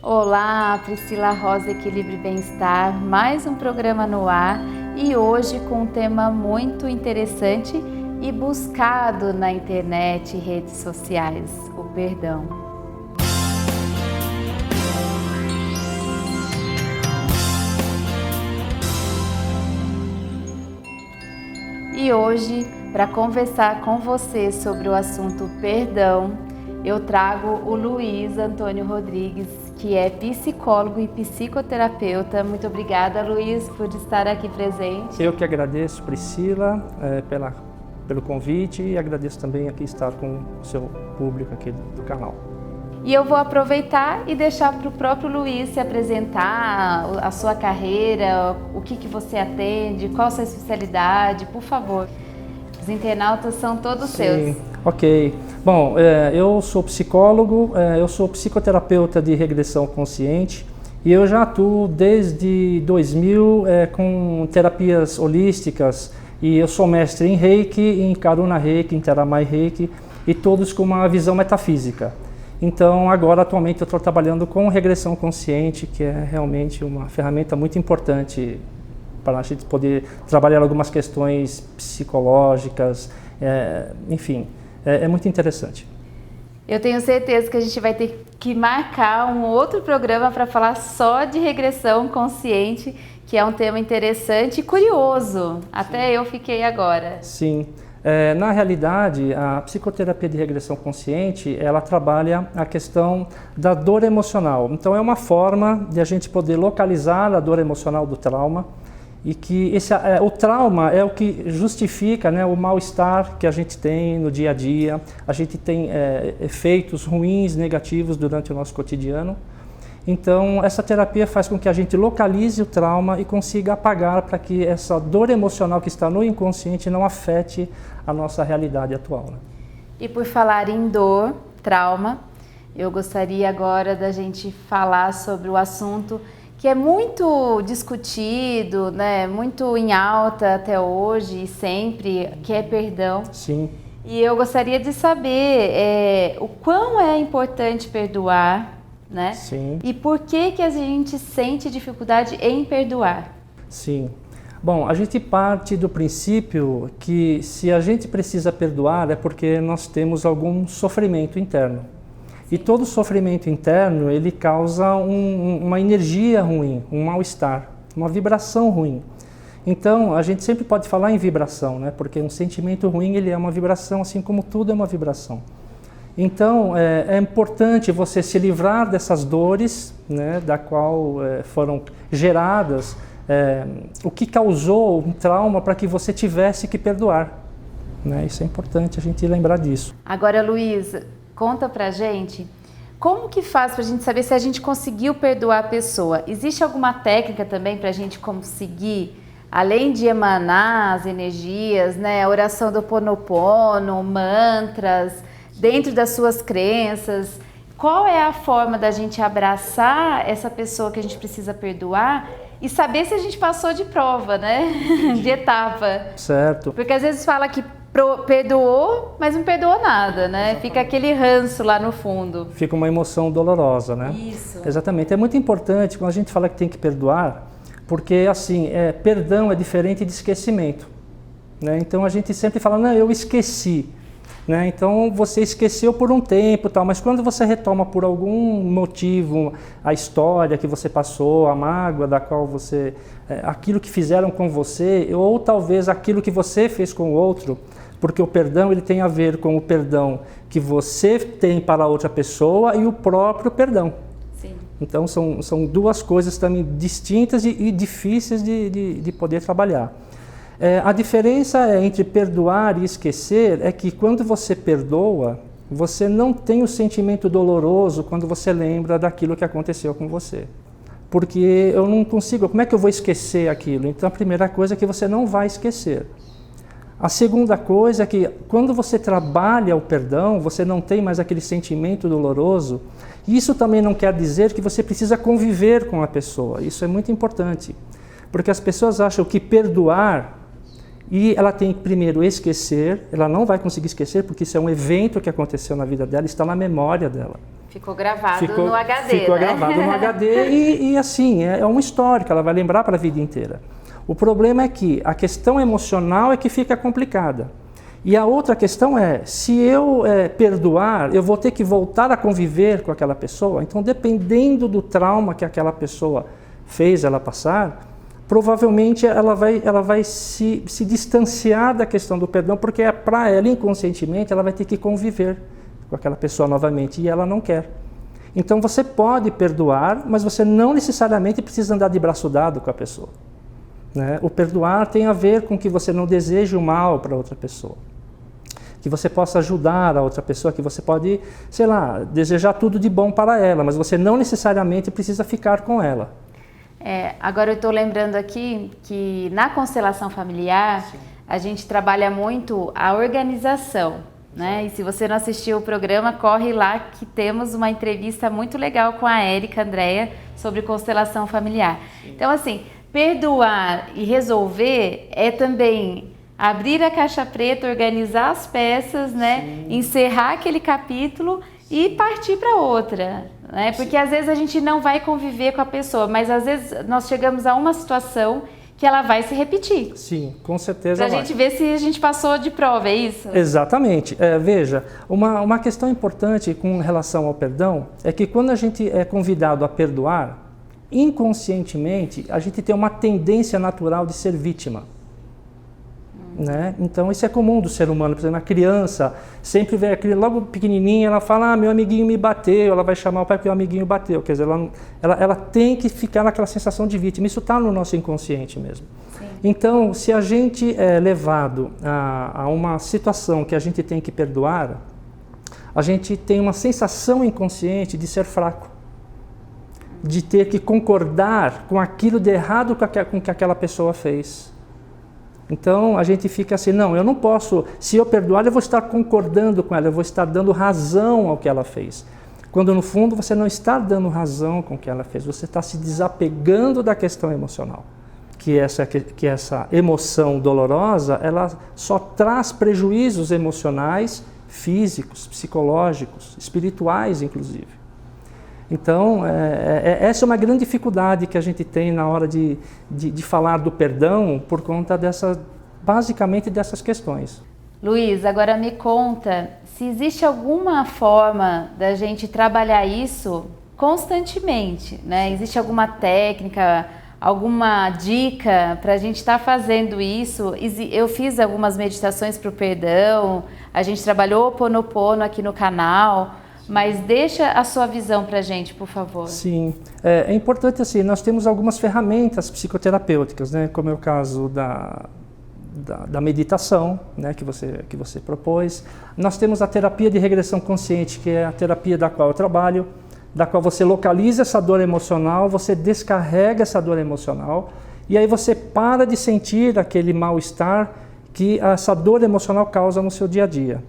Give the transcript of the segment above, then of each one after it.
Olá, Priscila Rosa, Equilíbrio e Bem-Estar, mais um programa no ar e hoje com um tema muito interessante e buscado na internet e redes sociais, o perdão. E hoje, para conversar com você sobre o assunto perdão, eu trago o Luiz Antônio Rodrigues, que é psicólogo e psicoterapeuta. Muito obrigada, Luiz, por estar aqui presente. Eu que agradeço, Priscila, pelo convite e agradeço também aqui estar com o seu público aqui do canal. E eu vou aproveitar e deixar para o próprio Luiz se apresentar, a sua carreira, o que você atende, qual a sua especialidade, por favor. Os internautas são todos seus. Ok. Bom, eu sou psicólogo, eu sou psicoterapeuta de regressão consciente e eu já atuo desde 2000 com terapias holísticas e eu sou mestre em Reiki, em Karuna Reiki, em Teramai Reiki e todos com uma visão metafísica. Então agora atualmente eu estou trabalhando com regressão consciente, que é realmente uma ferramenta muito importante para a gente poder trabalhar algumas questões psicológicas, enfim, é muito interessante. Eu tenho certeza que a gente vai ter que marcar um outro programa para falar só de regressão consciente, que é um tema interessante e curioso. Até eu fiquei agora. Sim. Na realidade, a psicoterapia de regressão consciente, ela trabalha a questão da dor emocional. Então é uma forma de a gente poder localizar a dor emocional do trauma e que o trauma é o que justifica, né, o mal-estar que a gente tem no dia a dia. A gente tem efeitos ruins, negativos durante o nosso cotidiano. Então essa terapia faz com que a gente localize o trauma e consiga apagar para que essa dor emocional que está no inconsciente não afete a nossa realidade atual. Né? E por falar em dor, trauma, eu gostaria agora da gente falar sobre o assunto que é muito discutido, né, muito em alta até hoje e sempre, que é perdão. Sim. E eu gostaria de saber o quão é importante perdoar, né? Sim. E por que a gente sente dificuldade em perdoar? Sim. Bom, a gente parte do princípio que se a gente precisa perdoar é porque nós temos algum sofrimento interno. E todo sofrimento interno, ele causa uma energia ruim, um mal-estar, uma vibração ruim. Então, a gente sempre pode falar em vibração, né? Porque um sentimento ruim, ele é uma vibração, assim como tudo é uma vibração. Então, é importante você se livrar dessas dores, né, da qual foram geradas, o que causou um trauma para que você tivesse que perdoar. Né? Isso é importante a gente lembrar disso. Agora, Luiz, conta pra gente, como que faz pra gente saber se a gente conseguiu perdoar a pessoa? Existe alguma técnica também pra gente conseguir, além de emanar as energias, né, a oração do Ho'oponopono, mantras, dentro das suas crenças, qual é a forma da gente abraçar essa pessoa que a gente precisa perdoar e saber se a gente passou de prova, né? De etapa. Certo. Porque às vezes fala que perdoou, mas não perdoou nada, né? Fica aquele ranço lá no fundo. Fica uma emoção dolorosa, né? Isso. Exatamente. É muito importante quando a gente fala que tem que perdoar, porque assim, perdão é diferente de esquecimento. Né? Então a gente sempre fala, não, eu esqueci. Né? Então você esqueceu por um tempo, tal, mas quando você retoma por algum motivo a história que você passou, a mágoa da qual você, aquilo que fizeram com você, ou talvez aquilo que você fez com o outro, porque o perdão ele tem a ver com o perdão que você tem para a outra pessoa e o próprio perdão. Sim. Então são duas coisas também distintas e difíceis de poder trabalhar. A diferença entre perdoar e esquecer é que quando você perdoa, você não tem o sentimento doloroso quando você lembra daquilo que aconteceu com você. Porque eu não consigo, como é que eu vou esquecer aquilo? Então a primeira coisa é que você não vai esquecer. A segunda coisa é que quando você trabalha o perdão, você não tem mais aquele sentimento doloroso. Isso também não quer dizer que você precisa conviver com a pessoa. Isso é muito importante. Porque as pessoas acham que perdoar e ela tem que primeiro esquecer, ela não vai conseguir esquecer porque isso é um evento que aconteceu na vida dela, está na memória dela. Ficou gravado no HD, Ficou né? gravado no HD e assim, é um histórico, ela vai lembrar para a vida inteira. O problema é que a questão emocional é que fica complicada. E a outra questão é, se eu perdoar, eu vou ter que voltar a conviver com aquela pessoa. Então, dependendo do trauma que aquela pessoa fez ela passar, provavelmente ela vai se distanciar da questão do perdão, porque para ela, inconscientemente, ela vai ter que conviver com aquela pessoa novamente, e ela não quer. Então, você pode perdoar, mas você não necessariamente precisa andar de braço dado com a pessoa, né? O perdoar tem a ver com que você não deseje o mal para outra pessoa, que você possa ajudar a outra pessoa, que você pode, sei lá, desejar tudo de bom para ela, mas você não necessariamente precisa ficar com ela. Agora eu estou lembrando aqui que na constelação familiar, sim, a gente trabalha muito a organização, né? E se você não assistiu o programa, corre lá que temos uma entrevista muito legal com a Érica Andréa sobre constelação familiar. Sim. Então, assim, perdoar e resolver é também abrir a caixa preta, organizar as peças, né? Sim. Encerrar aquele capítulo e partir para outra, né? Porque às vezes a gente não vai conviver com a pessoa, mas às vezes nós chegamos a uma situação que ela vai se repetir. Sim, com certeza. Para a gente ver se a gente passou de prova, é isso? Exatamente. Veja, uma questão importante com relação ao perdão é que quando a gente é convidado a perdoar, inconscientemente a gente tem uma tendência natural de ser vítima. Né? Então isso é comum do ser humano. Por exemplo, a criança sempre vê a criança, logo pequenininha, ela fala, meu amiguinho me bateu, ela vai chamar o pai porque o amiguinho bateu. Quer dizer, ela tem que ficar naquela sensação de vítima. Isso está no nosso inconsciente mesmo. Sim. Então, se a gente é levado a uma situação que a gente tem que perdoar, a gente tem uma sensação inconsciente de ser fraco, de ter que concordar com aquilo de errado com que aquela pessoa fez. Então, a gente fica assim, não, eu não posso, se eu perdoar, eu vou estar concordando com ela, eu vou estar dando razão ao que ela fez. Quando, no fundo, você não está dando razão com o que ela fez, você está se desapegando da questão emocional. Que essa emoção dolorosa, ela só traz prejuízos emocionais, físicos, psicológicos, espirituais, inclusive. Então, essa é uma grande dificuldade que a gente tem na hora de falar do perdão por conta basicamente dessas questões. Luiz, agora me conta se existe alguma forma da gente trabalhar isso constantemente, né? Existe alguma técnica, alguma dica para a gente estar fazendo isso? Eu fiz algumas meditações para o perdão, a gente trabalhou o Ho'oponopono aqui no canal. Mas deixa a sua visão para a gente, por favor. Sim, é importante assim, nós temos algumas ferramentas psicoterapêuticas, né, como é o caso da meditação, né, que você propôs. Nós temos a terapia de regressão consciente, que é a terapia da qual eu trabalho, da qual você localiza essa dor emocional, você descarrega essa dor emocional, e aí você para de sentir aquele mal-estar que essa dor emocional causa no seu dia a dia.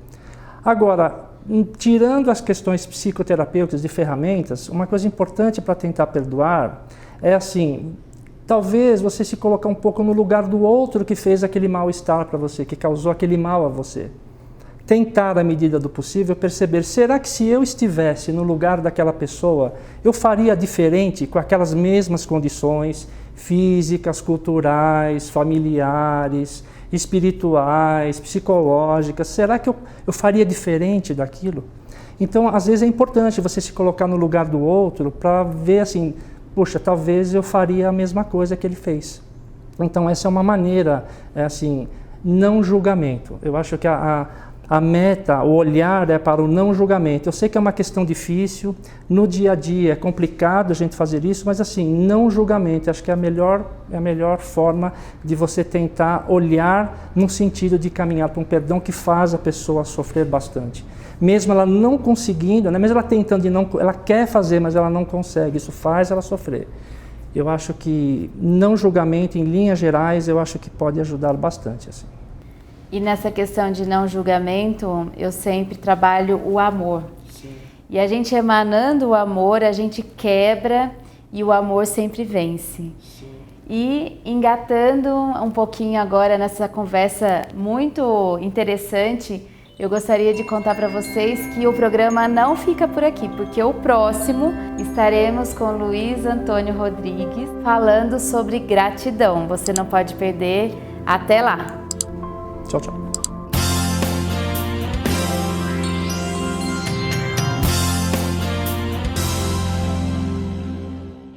Agora, tirando as questões psicoterapêuticas de ferramentas, uma coisa importante para tentar perdoar é assim, talvez você se colocar um pouco no lugar do outro que fez aquele mal-estar para você, que causou aquele mal a você. Tentar, à medida do possível, perceber, será que se eu estivesse no lugar daquela pessoa, eu faria diferente com aquelas mesmas condições físicas, culturais, familiares, espirituais, psicológicas, será que eu faria diferente daquilo? Então, às vezes é importante você se colocar no lugar do outro para ver assim, poxa, talvez eu faria a mesma coisa que ele fez. Então, essa é uma maneira, assim, não julgamento. Eu acho que a meta, o olhar é para o não julgamento. Eu sei que é uma questão difícil, no dia a dia é complicado a gente fazer isso, mas assim, não julgamento. Acho que é a melhor forma de você tentar olhar no sentido de caminhar para um perdão que faz a pessoa sofrer bastante. Mesmo ela não conseguindo, né, mesmo ela tentando, ela quer fazer, mas ela não consegue, isso faz ela sofrer. Eu acho que não julgamento, em linhas gerais, eu acho que pode ajudar bastante, assim. E nessa questão de não julgamento, eu sempre trabalho o amor. Sim. E a gente emanando o amor, a gente quebra e o amor sempre vence. Sim. E engatando um pouquinho agora nessa conversa muito interessante, Eu gostaria de contar para vocês que o programa não fica por aqui, porque o próximo estaremos com Luiz Antônio Rodrigues falando sobre gratidão. Você não pode perder. Até lá! Tchau, tchau.